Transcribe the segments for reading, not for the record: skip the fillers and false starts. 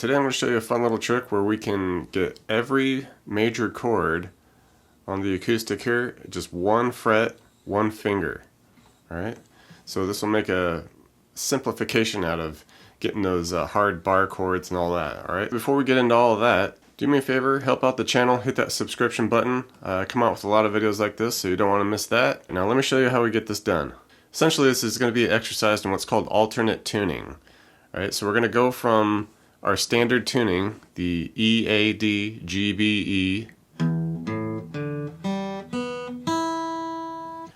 Today I'm going to show you a fun little trick where we can get every major chord on the acoustic here, just one fret, one finger. Alright, so this will make a simplification out of getting those hard bar chords and all that. Alright, before we get into all of that, do me a favor, help out the channel, hit that subscription button. I come out with a lot of videos like this, so you don't want to miss that. Now let me show you how we get this done. Essentially this is going to be an exercise in what's called alternate tuning. Alright, so we're going to go from our standard tuning, the E, A, D, G, B, E, and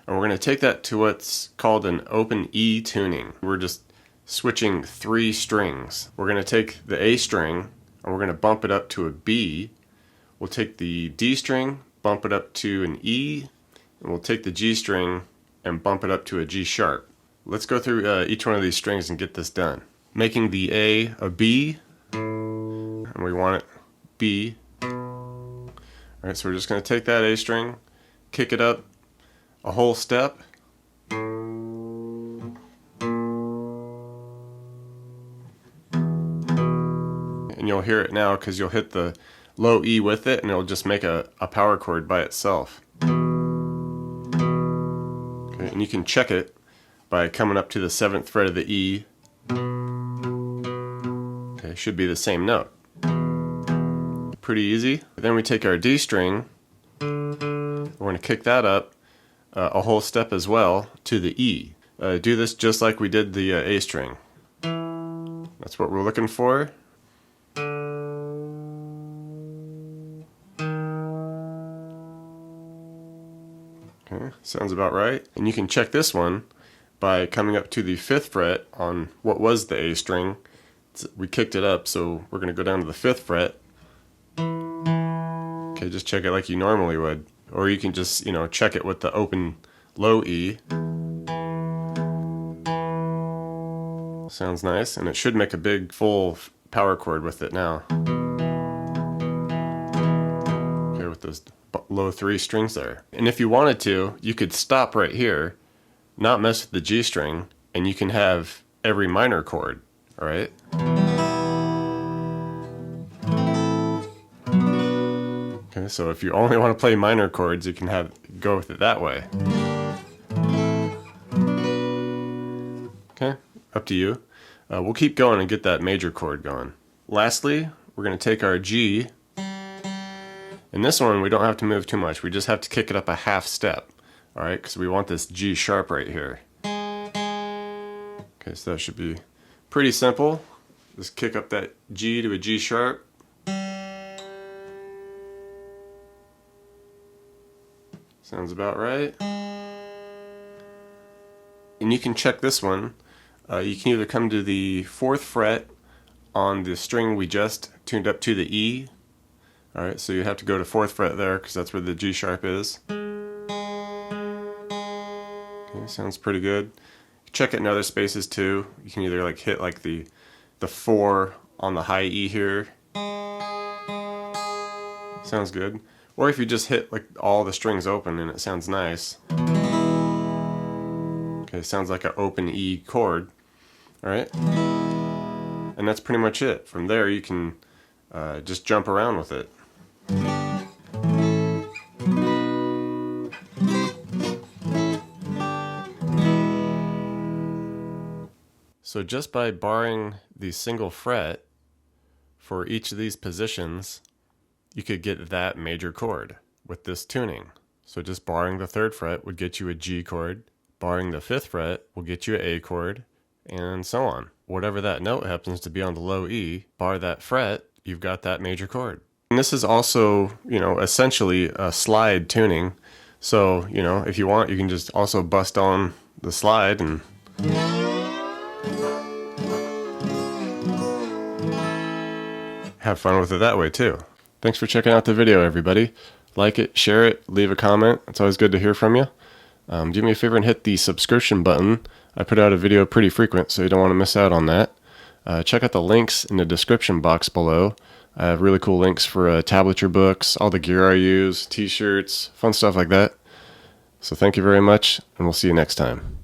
we're going to take that to what's called an open E tuning. We're just switching 3 strings. We're going to take the A string and we're going to bump it up to a B. We'll take the D string, bump it up to an E, and we'll take the G string and bump it up to a G sharp. Let's go through each one of these strings and get this done. Making the A B, and we want it B. Alright, so we're just going to take that A string, kick it up a whole step, and you'll hear it now because you'll hit the low E with it and it'll just make a power chord by itself. Okay, and you can check it by coming up to the 7th fret of the E. Okay, should be the same note. Pretty easy. Then we take our D string, we're going to kick that up a whole step as well to the E. Do this just like we did the A string. That's what we're looking for. Okay, sounds about right. And you can check this one by coming up to the 5th fret on what was the A string. We kicked it up, so we're going to go down to the 5th fret. Okay, just check it like you normally would. Or you can just, check it with the open low E. Sounds nice, and it should make a big full power chord with it now. Okay, with those low 3 strings there. And if you wanted to, you could stop right here, not mess with the G string, and you can have every minor chord. Alright? Okay, so if you only want to play minor chords, you can go with it that way. Okay, up to you. We'll keep going and get that major chord going. Lastly, we're going to take our G. In this one, we don't have to move too much. We just have to kick it up a half step. Alright, because we want this G sharp right here. Okay, so that should be pretty simple. Just kick up that G to a G sharp. Sounds about right. And you can check this one. You can either come to the 4th fret on the string we just tuned up to the E. Alright, so you have to go to 4th fret there because that's where the G sharp is. Okay, sounds pretty good. Check it in other spaces too. You can either hit the 4 on the high E here. Sounds good. Or if you just hit all the strings open and it sounds nice. Okay, sounds like an open E chord. Alright? And that's pretty much it. From there you can just jump around with it. So just by barring the single fret for each of these positions, you could get that major chord with this tuning. So just barring the 3rd fret would get you a G chord, barring the 5th fret will get you an A chord, and so on. Whatever that note happens to be on the low E, bar that fret, you've got that major chord. And this is also, essentially a slide tuning. So, if you want, you can just also bust on the slide and have fun with it that way too. Thanks for checking out the video, everybody. Like it, share it, leave a comment. It's always good to hear from you. Do me a favor and hit the subscription button. I put out a video pretty frequent, so you don't want to miss out on that. Check out the links in the description box below. I have really cool links for tablature books, all the gear I use, t-shirts, fun stuff like that. So thank you very much, and we'll see you next time.